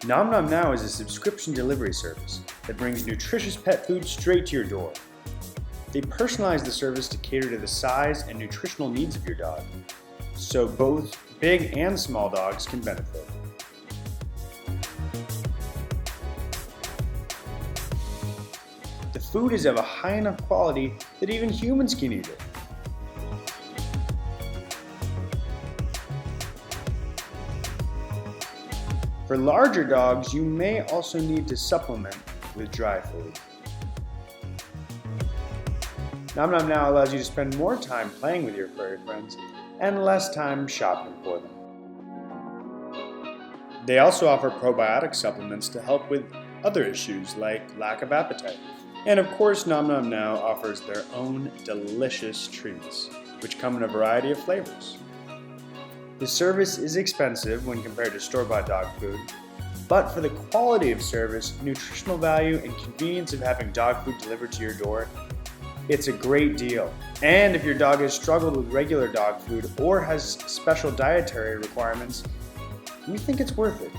NomNomNow is a subscription delivery service that brings nutritious pet food straight to your door. They personalize the service to cater to the size and nutritional needs of your dog, so both big and small dogs can benefit. The food is of a high enough quality that even humans can eat it. For larger dogs, you may also need to supplement with dry food. NomNomNow allows you to spend more time playing with your furry friends and less time shopping for them. They also offer probiotic supplements to help with other issues like lack of appetite. And of course, NomNomNow offers their own delicious treats, which come in a variety of flavors. The service is expensive when compared to store-bought dog food, but for the quality of service, nutritional value, and convenience of having dog food delivered to your door, it's a great deal. And if your dog has struggled with regular dog food or has special dietary requirements, we think it's worth it.